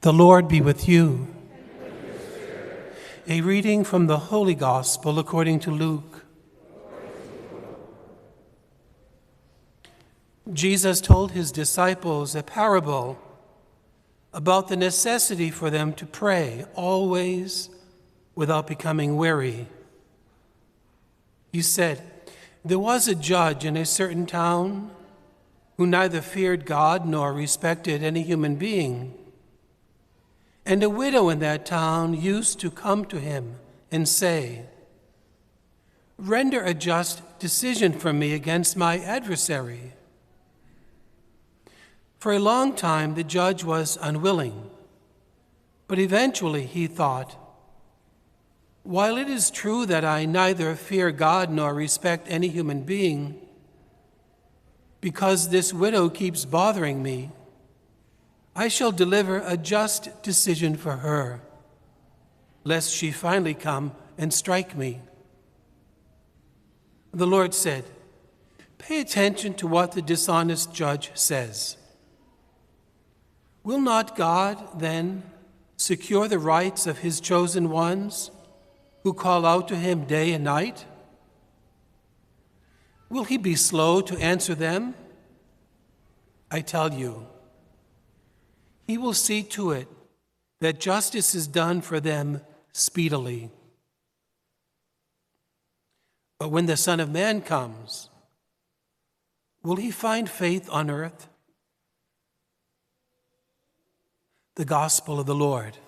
The Lord be with you. A reading from the Holy Gospel according to Luke. Jesus told his disciples a parable about the necessity for them to pray always without becoming weary. He said, "There was a judge in a certain town who neither feared God nor respected any human being. And a widow in that town used to come to him and say, 'Render a just decision for me against my adversary.' For a long time the judge was unwilling, but eventually he thought, 'While it is true that I neither fear God nor respect any human being, because this widow keeps bothering me, I shall deliver a just decision for her, lest she finally come and strike me.' The Lord said, 'Pay attention to what the dishonest judge says. Will not God then secure the rights of his chosen ones who call out to him day and night? Will he be slow to answer them? I tell you, he will see to it that justice is done for them speedily. But when the Son of Man comes, will he find faith on earth?" The Gospel of the Lord.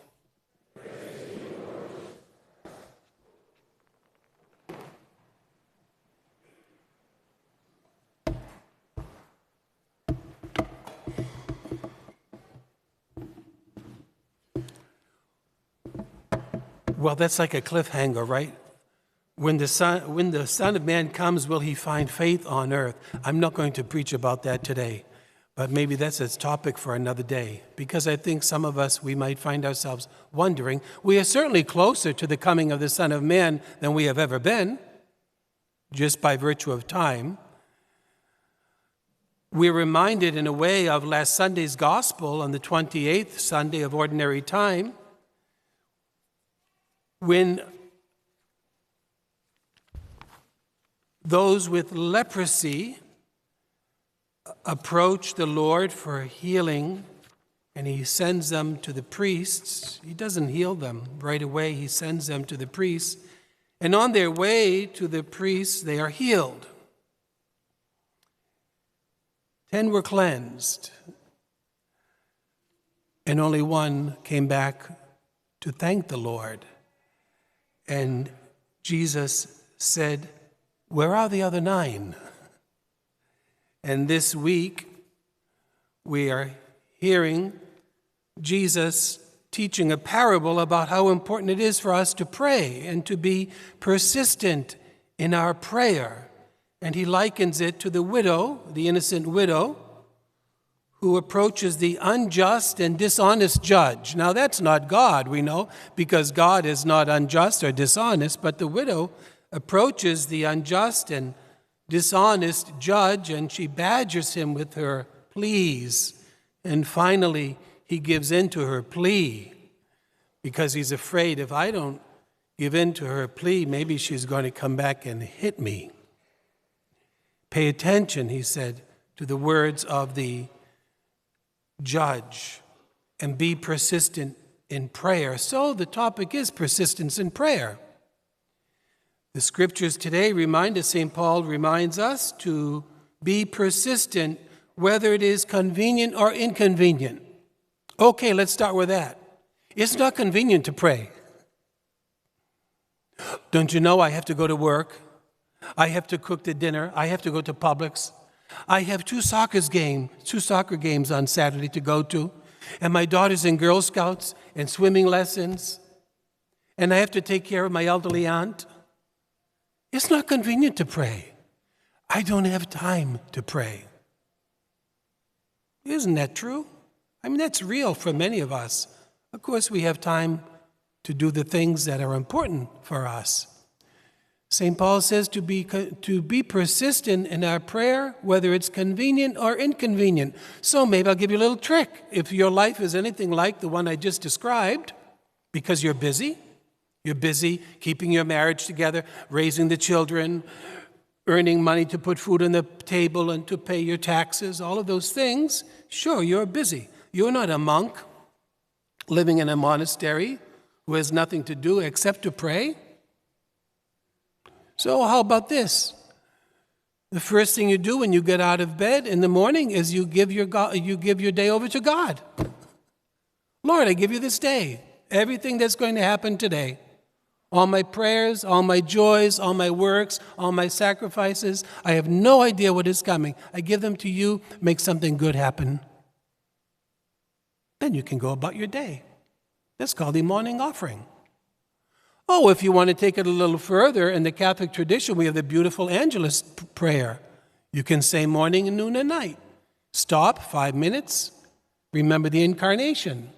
Well, that's like a cliffhanger, right? When the Son of Man comes, will he find faith on earth? I'm not going to preach about that today, but maybe that's a topic for another day, because I think some of us, we might find ourselves wondering. We are certainly closer to the coming of the Son of Man than we have ever been, just by virtue of time. We're reminded in a way of last Sunday's Gospel on the 28th Sunday of Ordinary Time, when those with leprosy approach the Lord for healing, and he sends them to the priests. He doesn't heal them right away. He sends them to the priests. And on their way to the priests, they are healed. 10 were cleansed, and only one came back to thank the Lord. And Jesus said, "Where are the other 9? And this week, we are hearing Jesus teaching a parable about how important it is for us to pray and to be persistent in our prayer. And he likens it to the widow, the innocent widow, who approaches the unjust and dishonest judge. Now, that's not God, we know, because God is not unjust or dishonest, but the widow approaches the unjust and dishonest judge, and she badgers him with her pleas. And finally, he gives in to her plea, because he's afraid if I don't give in to her plea, maybe she's going to come back and hit me. Pay attention, he said, to the words of the judge, and be persistent in prayer. So the topic is persistence in prayer. The scriptures today remind us, St. Paul reminds us, to be persistent whether it is convenient or inconvenient. Okay, let's start with that. It's not convenient to pray. Don't you know I have to go to work? I have to cook the dinner. I have to go to Publix. I have two soccer games on Saturday to go to, and my daughter's in Girl Scouts and swimming lessons, and I have to take care of my elderly aunt. It's not convenient to pray. I don't have time to pray. Isn't that true? I mean, that's real for many of us. Of course, we have time to do the things that are important for us. St. Paul says to be persistent in our prayer, whether it's convenient or inconvenient. So maybe I'll give you a little trick. If your life is anything like the one I just described, because you're busy keeping your marriage together, raising the children, earning money to put food on the table and to pay your taxes, all of those things, sure, you're busy. You're not a monk living in a monastery who has nothing to do except to pray. So how about this? The first thing you do when you get out of bed in the morning is you give your day over to God. Lord, I give you this day, everything that's going to happen today. All my prayers, all my joys, all my works, all my sacrifices. I have no idea what is coming. I give them to you, make something good happen. Then you can go about your day. That's called the morning offering. Oh, if you want to take it a little further, in the Catholic tradition, we have the beautiful Angelus prayer. You can say morning and noon and night. Stop 5 minutes. Remember the Incarnation.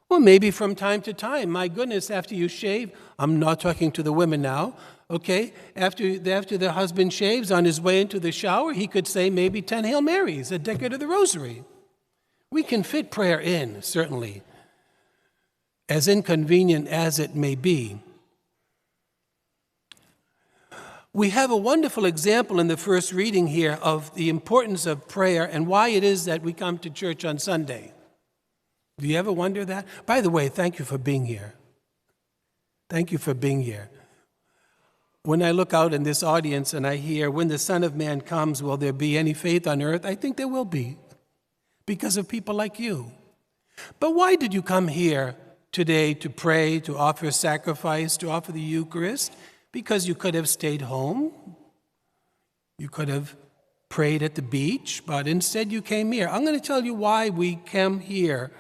Well, maybe from time to time, my goodness, after you shave, I'm not talking to the women now, okay? After the husband shaves on his way into the shower, he could say maybe 10 Hail Marys, a decade of the Rosary. We can fit prayer in, certainly, as inconvenient as it may be. We have a wonderful example in the first reading here of the importance of prayer and why it is that we come to church on Sunday. Do you ever wonder that? By the way, thank you for being here. Thank you for being here. When I look out in this audience and I hear, when the Son of Man comes, will there be any faith on earth? I think there will be, because of people like you. But why did you come here today to pray, to offer sacrifice, to offer the Eucharist? Because you could have stayed home. You could have prayed at the beach, but instead you came here. I'm going to tell you why we came here,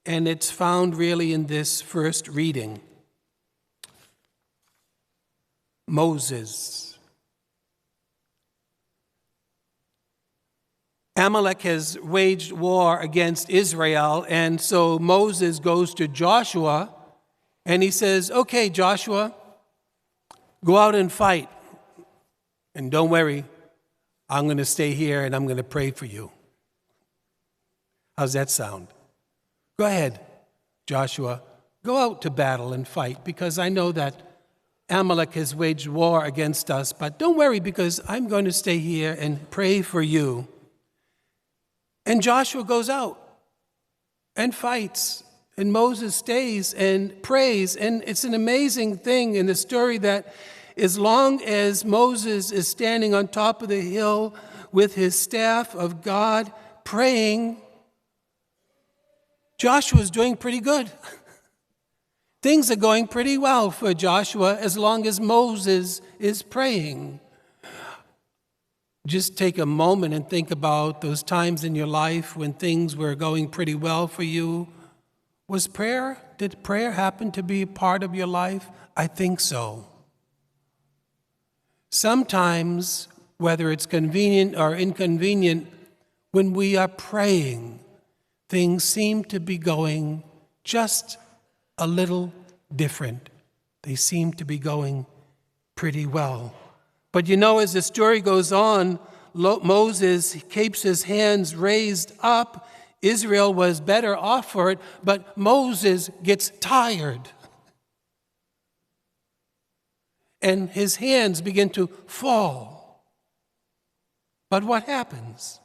and it's found really in this first reading. Moses. Amalek has waged war against Israel, and so Moses goes to Joshua, and he says, okay, Joshua, go out and fight, and don't worry, I'm going to stay here and I'm going to pray for you. How's that sound? Go ahead, Joshua, go out to battle and fight, because I know that Amalek has waged war against us, but don't worry, because I'm going to stay here and pray for you. And Joshua goes out and fights, and Moses stays and prays, and it's an amazing thing in the story that as long as Moses is standing on top of the hill with his staff of God praying, Joshua's doing pretty good. Things are going pretty well for Joshua as long as Moses is praying. Just take a moment and think about those times in your life when things were going pretty well for you. Did prayer happen to be part of your life? I think so. Sometimes, whether it's convenient or inconvenient, when we are praying, things seem to be going just a little different. They seem to be going pretty well. But you know, as the story goes on, Moses keeps his hands raised up. Israel was better off for it, but Moses gets tired. And his hands begin to fall. But what happens?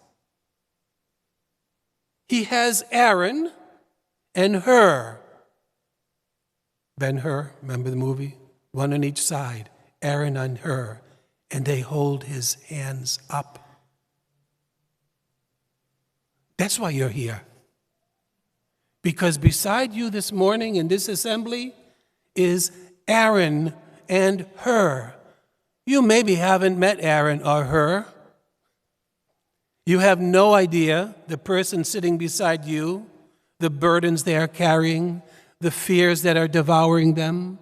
He has Aaron and Hur. Ben-Hur, remember the movie? One on each side, Aaron and Hur, and they hold his hands up. That's why you're here. Because beside you this morning in this assembly is Aaron and Hur. You maybe haven't met Aaron or Hur. You have no idea the person sitting beside you, the burdens they are carrying, the fears that are devouring them.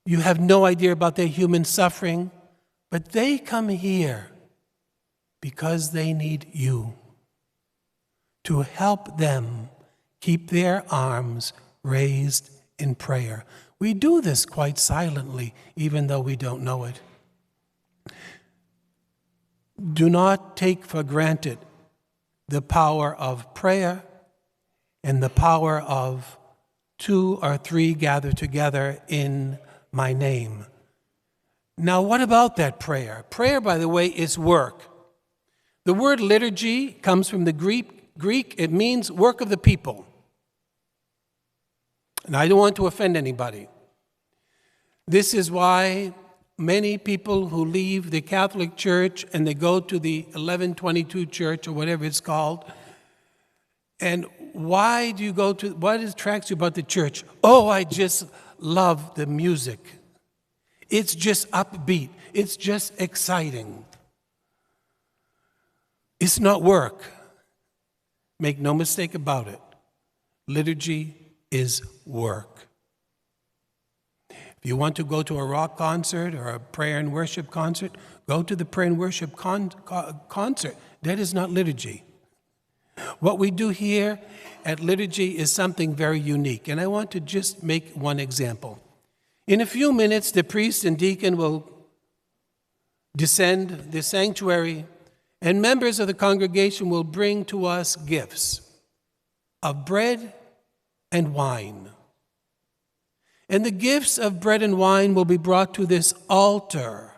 You have no idea about their human suffering, but they come here because they need you to help them keep their arms raised in prayer. We do this quite silently, even though we don't know it. Do not take for granted the power of prayer and the power of 2 or 3 gathered together in my name. Now, what about that prayer? Prayer, by the way, is work. The word liturgy comes from the Greek. It means work of the people. And I don't want to offend anybody. This is why many people who leave the Catholic Church and they go to the 1122 Church or whatever it's called, and why do you go to, what attracts you about the church? Oh, I just love the music. It's just upbeat. It's just exciting. It's not work. Make no mistake about it. Liturgy is work. If you want to go to a rock concert or a prayer and worship concert, go to the prayer and worship concert. That is not liturgy. What we do here at liturgy is something very unique, and I want to just make one example. In a few minutes, the priest and deacon will descend the sanctuary, and members of the congregation will bring to us gifts of bread and wine. And the gifts of bread and wine will be brought to this altar.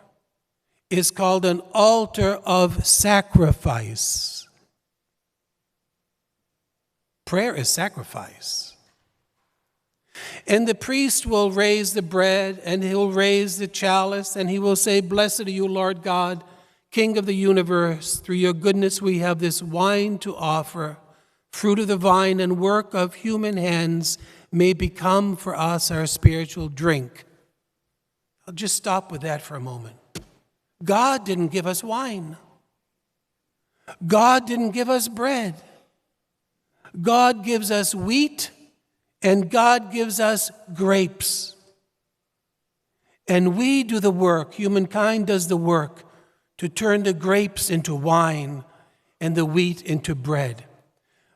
It's called an altar of sacrifice. Prayer is sacrifice. And the priest will raise the bread, and he'll raise the chalice, and he will say, "Blessed are you, Lord God, King of the universe. Through your goodness we have this wine to offer. Fruit of the vine and work of human hands may become for us our spiritual drink." I'll just stop with that for a moment. God didn't give us wine. God didn't give us bread. God gives us wheat, and God gives us grapes. And we do the work, humankind does the work, to turn the grapes into wine and the wheat into bread.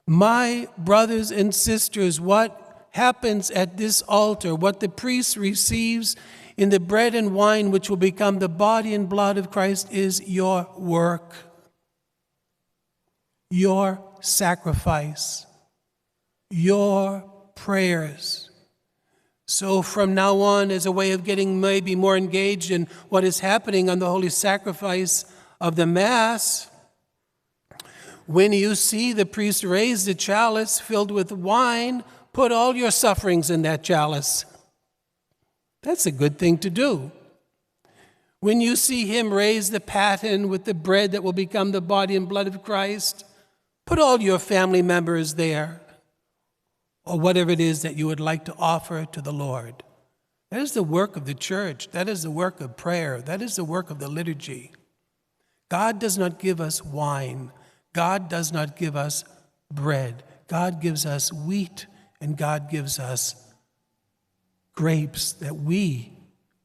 My brothers and sisters, what happens at this altar, what the priest receives in the bread and wine, which will become the body and blood of Christ, is your work, your sacrifice, your prayers. So from now on, as a way of getting maybe more engaged in what is happening on the holy sacrifice of the Mass, when you see the priest raise the chalice filled with wine, put all your sufferings in that chalice. That's a good thing to do. When you see him raise the paten with the bread that will become the body and blood of Christ, put all your family members there, or whatever it is that you would like to offer to the Lord. That is the work of the church. That is the work of prayer. That is the work of the liturgy. God does not give us wine. God does not give us bread. God gives us wheat, and God gives us grapes that we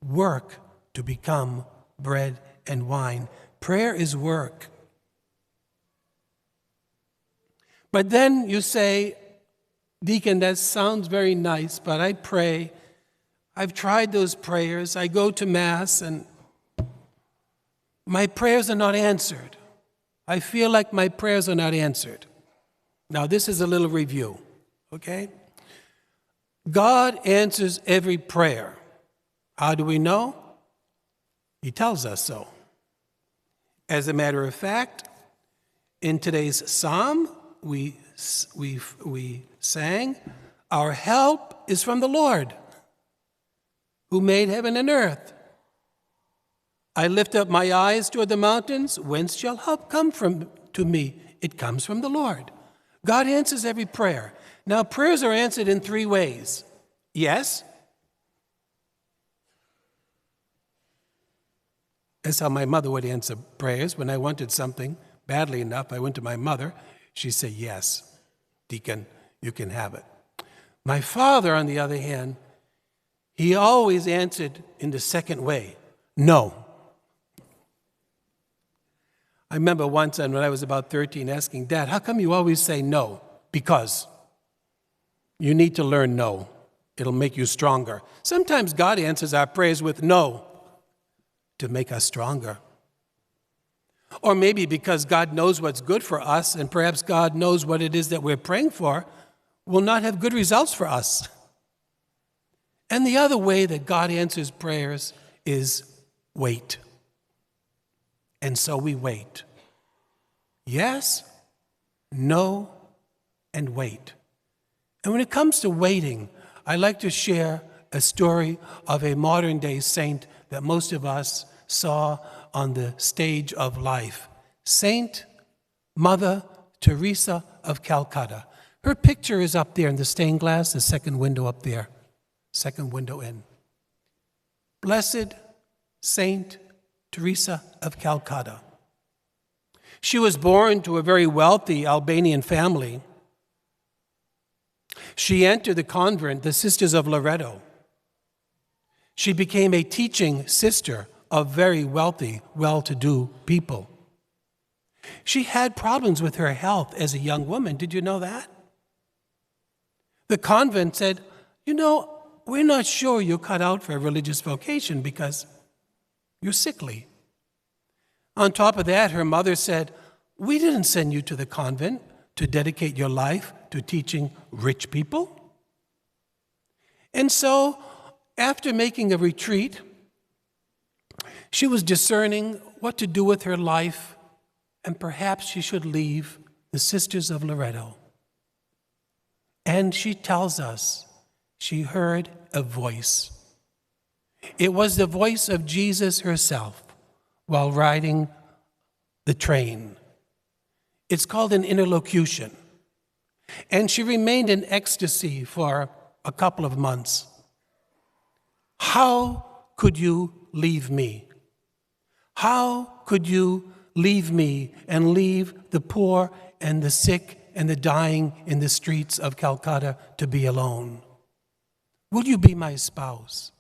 work to become bread and wine. Prayer is work. But then you say, "Deacon, that sounds very nice, but I pray. I've tried those prayers. I go to Mass, and my prayers are not answered. I feel like my prayers are not answered." Now, this is a little review, okay? God answers every prayer. How do we know? He tells us so. As a matter of fact, in today's psalm, we sang, "Our help is from the Lord, who made heaven and earth. I lift up my eyes toward the mountains. Whence shall help come to me? It comes from the Lord." God answers every prayer. Now, prayers are answered in 3 ways. Yes. That's how my mother would answer prayers. When I wanted something badly enough, I went to my mother. She'd say, "Yes, Deacon, you can have it." My father, on the other hand, he always answered in the second way, "No." I remember once when I was about 13 asking Dad, "How come you always say no?" "Because you need to learn no. it'll make you stronger. Sometimes God answers our prayers with no to make us stronger. Or maybe because God knows what's good for us, and perhaps God knows what it is that we're praying for will not have good results for us. And the other way that God answers prayers is wait. And so we wait. Yes, no, and wait. And when it comes to waiting, I like to share a story of a modern day saint that most of us saw on the stage of life. Saint Mother Teresa of Calcutta. Her picture is up there in the stained glass, the second window up there, second window in. Blessed Saint Teresa of Calcutta. She was born to a very wealthy Albanian family. She entered the convent, the Sisters of Loreto. She became a teaching sister of very wealthy, well-to-do people. She had problems with her health as a young woman. Did you know that? The convent said, we're not sure you're cut out for a religious vocation because you're sickly. On top of that, her mother said, we didn't send you to the convent to dedicate your life to teaching rich people. And so, after making a retreat, she was discerning what to do with her life, and perhaps she should leave the Sisters of Loreto. And she tells us she heard a voice. It was the voice of Jesus herself while riding the train. It's called an interlocution. And she remained in ecstasy for a couple of months. How could you leave me? How could you leave me and leave the poor and the sick and the dying in the streets of Calcutta to be alone? Will you be my spouse?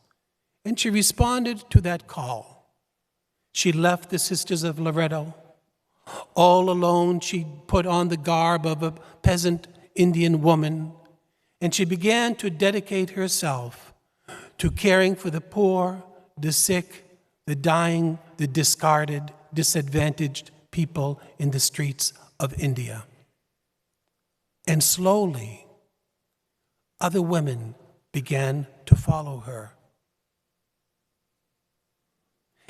And she responded to that call. She left the Sisters of Loreto. All alone, she put on the garb of a peasant Indian woman, and she began to dedicate herself to caring for the poor, the sick, the dying, the discarded, disadvantaged people in the streets of India. And slowly, other women began to follow her.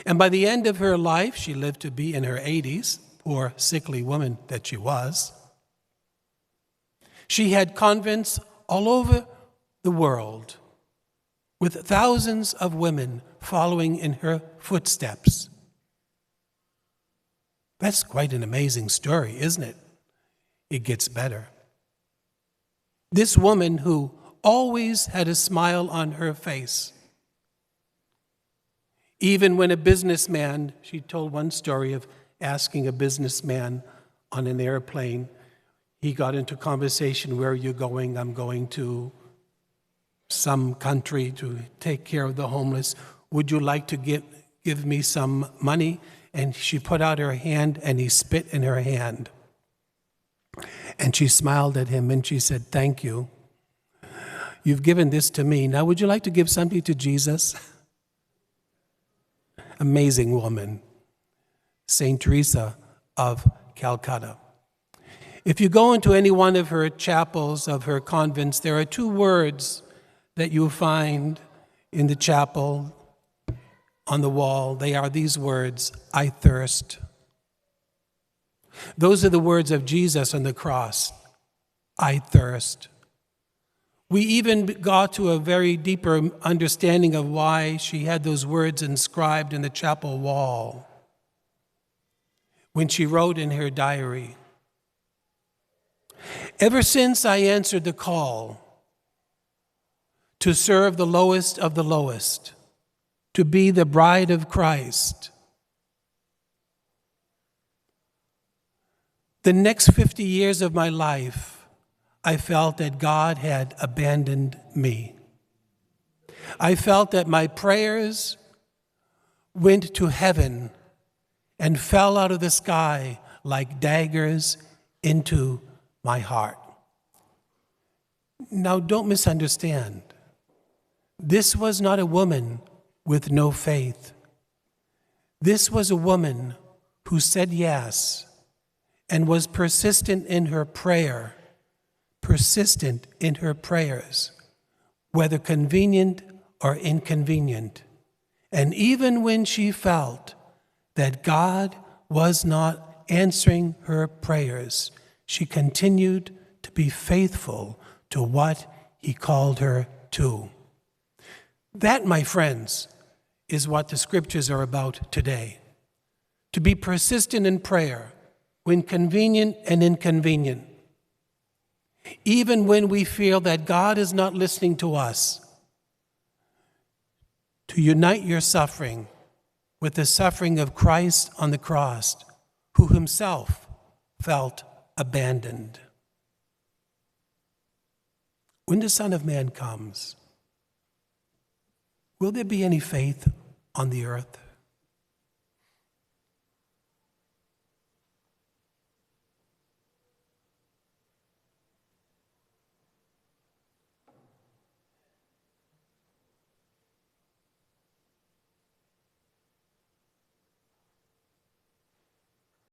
And by the end of her life, she lived to be in her 80s, poor, sickly woman that she was. She had convents all over the world with thousands of women following in her footsteps. That's quite an amazing story, isn't it? It gets better. This woman who always had a smile on her face. Even when a businessman, she told one story of asking a businessman on an airplane, he got into conversation, where are you going? I'm going to some country to take care of the homeless. Would you like to give me some money? And she put out her hand and he spit in her hand. And she smiled at him and she said, thank you. You've given this to me. Now would you like to give something to Jesus? Amazing woman. Saint Teresa of Calcutta. If you go into any one of her chapels, of her convents, there are two words that you'll find in the chapel on the wall. They are these words, I thirst. Those are the words of Jesus on the cross, I thirst. We even got to a very deeper understanding of why she had those words inscribed in the chapel wall. When she wrote in her diary, ever since I answered the call to serve the lowest of the lowest, to be the bride of Christ, the next 50 years of my life, I felt that God had abandoned me. I felt that my prayers went to heaven and fell out of the sky like daggers into my heart. Now, don't misunderstand. This was not a woman with no faith. This was a woman who said yes and was persistent in her prayer, persistent in her prayers, whether convenient or inconvenient. And even when she felt that God was not answering her prayers, she continued to be faithful to what he called her to. That, my friends, is what the scriptures are about today. To be persistent in prayer when convenient and inconvenient. Even when we feel that God is not listening to us. To unite your suffering with the suffering of Christ on the cross, who himself felt abandoned. When the Son of Man comes, will there be any faith on the earth?